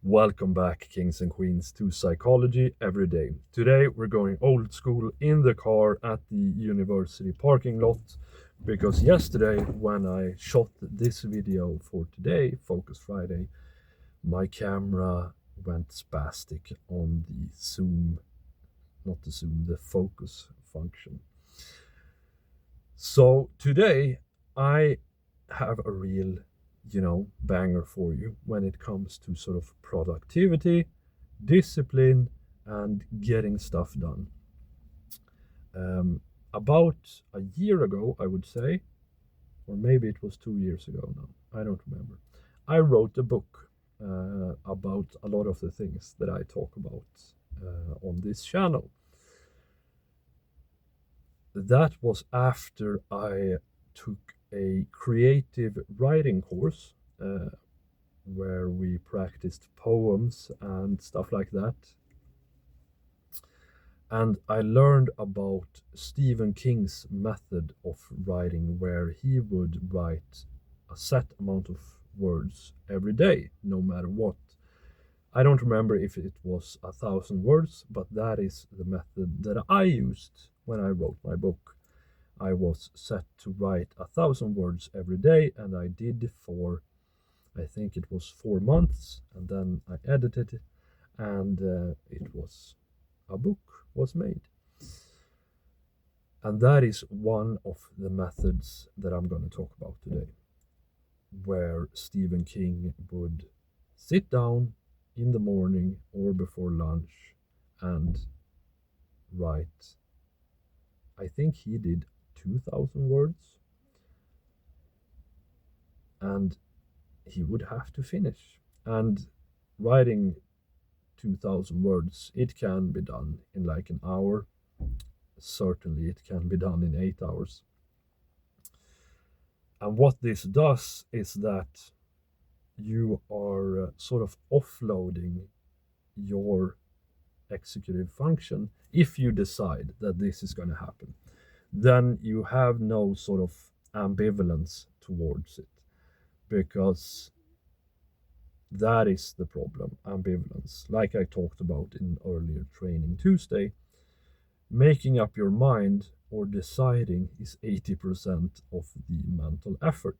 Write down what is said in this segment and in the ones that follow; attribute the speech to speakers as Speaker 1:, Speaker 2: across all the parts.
Speaker 1: Welcome back, kings and queens, to Psychology Every Day. Today we're going old school in the car at the university parking lot because yesterday, when I shot this video for today, Focus Friday, my camera went spastic on the zoom, not the zoom, the focus function. So today I have a real banger for you when it comes to sort of productivity, discipline, and getting stuff done. About a year ago, I would say, or maybe it was 2 years ago now, I don't remember. I wrote a book about a lot of the things that I talk about on this channel. That was after I took a creative writing course where we practiced poems and stuff like that. And I learned about Stephen King's method of writing, where he would write a set amount of words every day, no matter what. I don't remember if it was 1,000 words, but that is the method that I used when I wrote my book. I was set to write 1,000 words every day, and I did for, I think it was 4 months, and then I edited it, and a book was made. And that is one of the methods that I'm going to talk about today, where Stephen King would sit down in the morning or before lunch and write. I think he did 2,000 words, and he would have to finish. And writing 2,000 words, it can be done in like an hour. Certainly it can be done in 8 hours. And what this does is that you are sort of offloading your executive function. If you decide that this is going to happen, then you have no sort of ambivalence towards it, because that is the problem, ambivalence. Like I talked about in earlier Training Tuesday, making up your mind or deciding is 80% of the mental effort.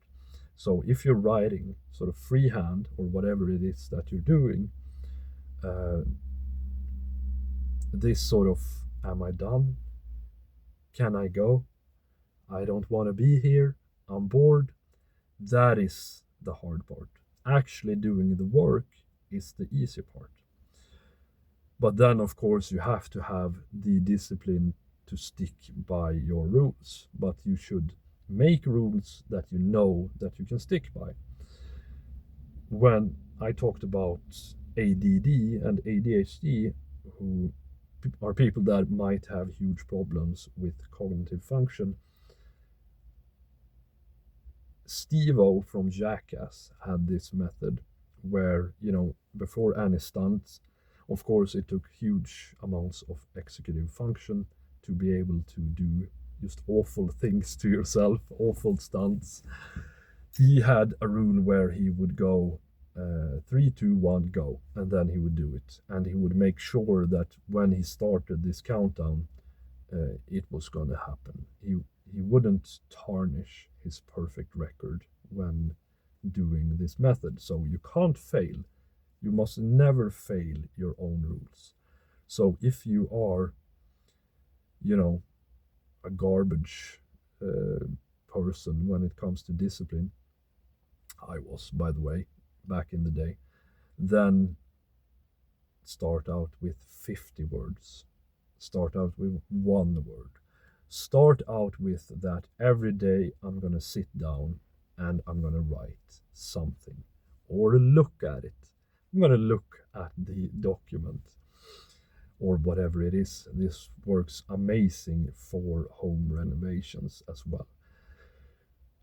Speaker 1: So if you're writing sort of freehand or whatever it is that you're doing, this sort of, am I done? Can I go? I don't want to be here. I'm bored. That is the hard part. Actually doing the work is the easy part. But then, of course, you have to have the discipline to stick by your rules. But you should make rules that you know that you can stick by. When I talked about ADD and ADHD, who are people that might have huge problems with cognitive function, Steve-O from Jackass had this method where, before any stunts, of course, it took huge amounts of executive function to be able to do just awful things to yourself, awful stunts. He had a rule where he would go 3, 2, 1, go, and then he would do it. And he would make sure that when he started this countdown, it was going to happen. He wouldn't tarnish his perfect record when doing this method. So you can't fail. You must never fail your own rules. So if you are, a garbage person when it comes to discipline, I was, by the way, back in the day, then start out with 50 words. Start out with 1 word. Start out with that every day I'm going to sit down and I'm going to write something or look at it. I'm going to look at the document or whatever it is. This works amazing for home renovations as well.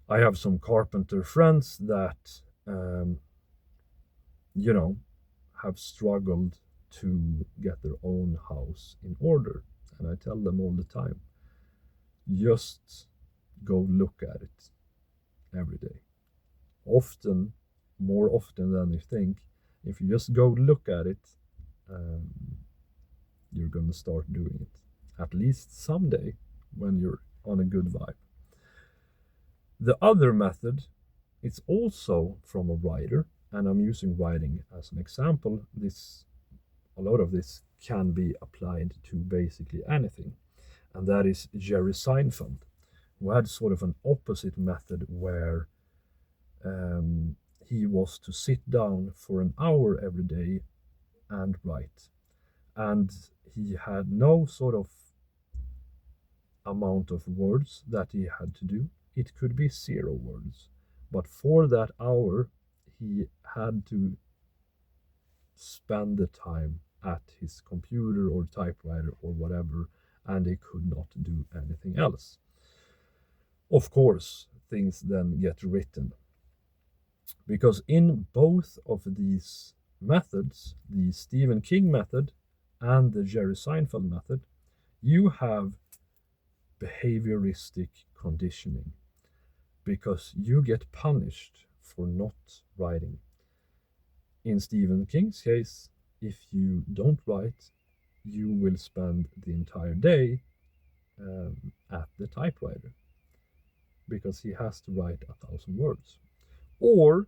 Speaker 1: I have some carpenter friends that, have struggled to get their own house in order. And I tell them all the time, just go look at it every day. Often, more often than you think, If you just go look at it, um, you're going to start doing it. At least someday when you're on a good vibe. The other method is also from a writer, and I'm using writing as an example. A lot of this can be applied to basically anything, and that is Jerry Seinfeld, who had sort of an opposite method where he was to sit down for an hour every day and write. And he had no sort of amount of words that he had to do. It could be 0 words. But for that hour, he had to spend the time at his computer or typewriter or whatever, and he could not do anything else. Of course, things then get written. Because in both of these methods, the Stephen King method and the Jerry Seinfeld method, you have behavioristic conditioning because you get punished for not writing. In Stephen King's case, if you don't write, you will spend the entire day at the typewriter because he has to write 1,000 words. Or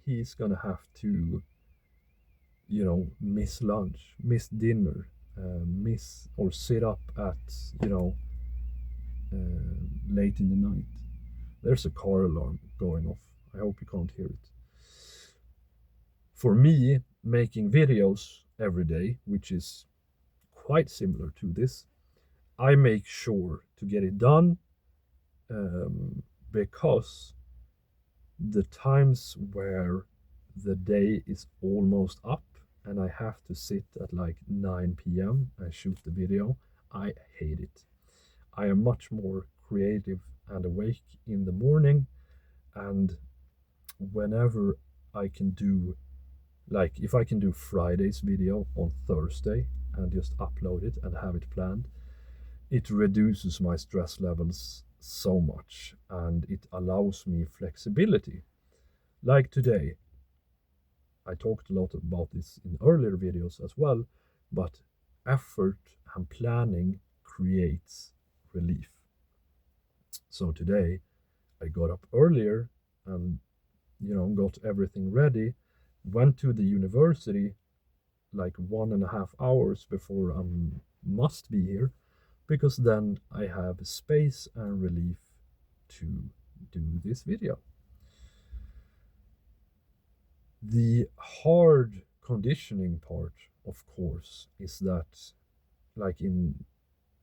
Speaker 1: he's going to have to, miss lunch, miss dinner, miss or sit up at, late in the night. There's a car alarm going off. I hope you can't hear it. For me, making videos every day, which is quite similar to this, I make sure to get it done because the times where the day is almost up and I have to sit at like 9 p.m. and shoot the video, I hate it. I am much more creative and awake in the morning, and whenever I can do, like if I can do Friday's video on Thursday and just upload it and have it planned, it reduces my stress levels so much and it allows me flexibility. Like today, I talked a lot about this in earlier videos as well, but effort and planning creates relief. So today I got up earlier and got everything ready, went to the university like 1.5 hours before I must be here, because then I have space and relief to do this video. The hard conditioning part, of course, is that, like in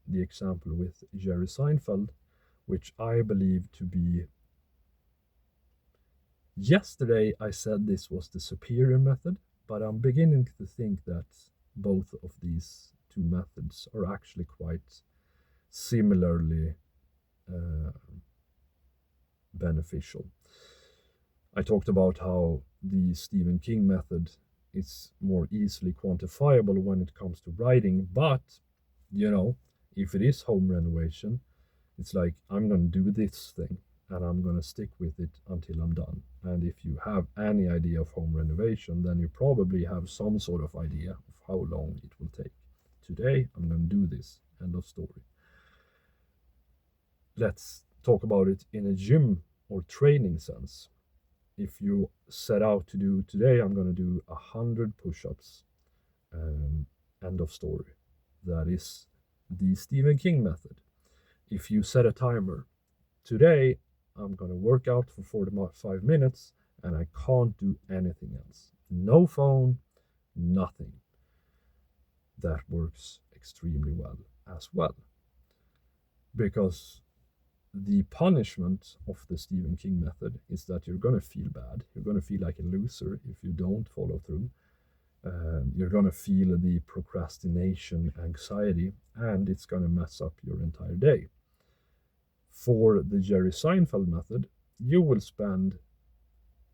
Speaker 1: the example with Jerry Seinfeld, which I believe to be, yesterday I said this was the superior method, but I'm beginning to think that both of these two methods are actually quite similarly beneficial. I talked about how the Stephen King method is more easily quantifiable when it comes to writing, but if it is home renovation, it's like I'm going to do this thing and I'm going to stick with it until I'm done. And if you have any idea of home renovation, then you probably have some sort of idea of how long it will take. Today, I'm going to do this. End of story. Let's talk about it in a gym or training sense. If you set out to do today, I'm going to do 100 push-ups. End of story. That is the Stephen King method. If you set a timer, today I'm going to work out for 45 minutes and I can't do anything else. No phone, nothing. That works extremely well as well. Because the punishment of the Stephen King method is that you're going to feel bad. You're going to feel like a loser if you don't follow through. You're going to feel the procrastination anxiety, and it's going to mess up your entire day. For the Jerry Seinfeld method, you will spend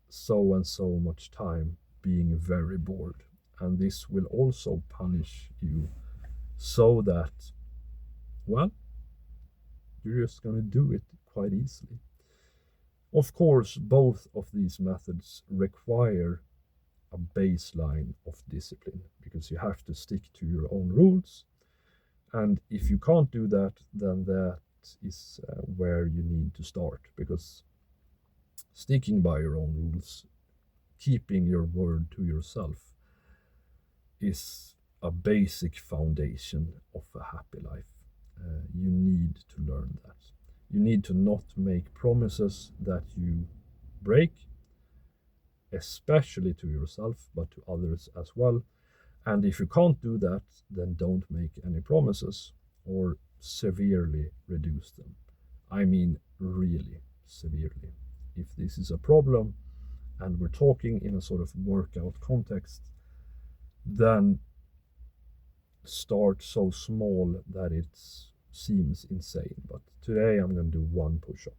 Speaker 1: so and so much time being very bored, and this will also punish you so that, well, you're just going to do it quite easily. Of course, both of these methods require a baseline of discipline, because you have to stick to your own rules. And if you can't do that, then that is where you need to start, because sticking by your own rules, keeping your word to yourself, is a basic foundation of a happy life. You need to learn that. You need to not make promises that you break, especially to yourself, but to others as well. And if you can't do that, then don't make any promises, or severely reduce them. I mean, really severely. If this is a problem and we're talking in a sort of workout context, then start so small that it seems insane. But today I'm going to do one push up.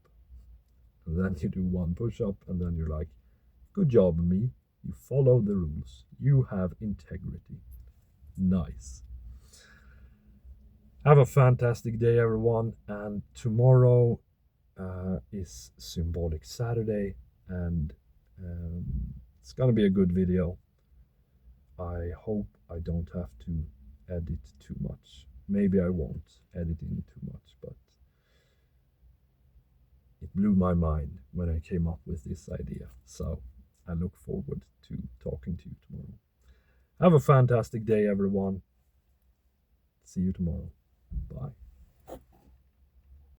Speaker 1: And then you do one push up, and then you're like, good job, me. You follow the rules. You have integrity. Nice. Have a fantastic day, everyone. And tomorrow is Symbolic Saturday, and it's going to be a good video. I hope I don't have to edit too much. Maybe I won't edit in too much, but it blew my mind when I came up with this idea. So I look forward to talking to you tomorrow. Have a fantastic day, everyone. See you tomorrow. Bye.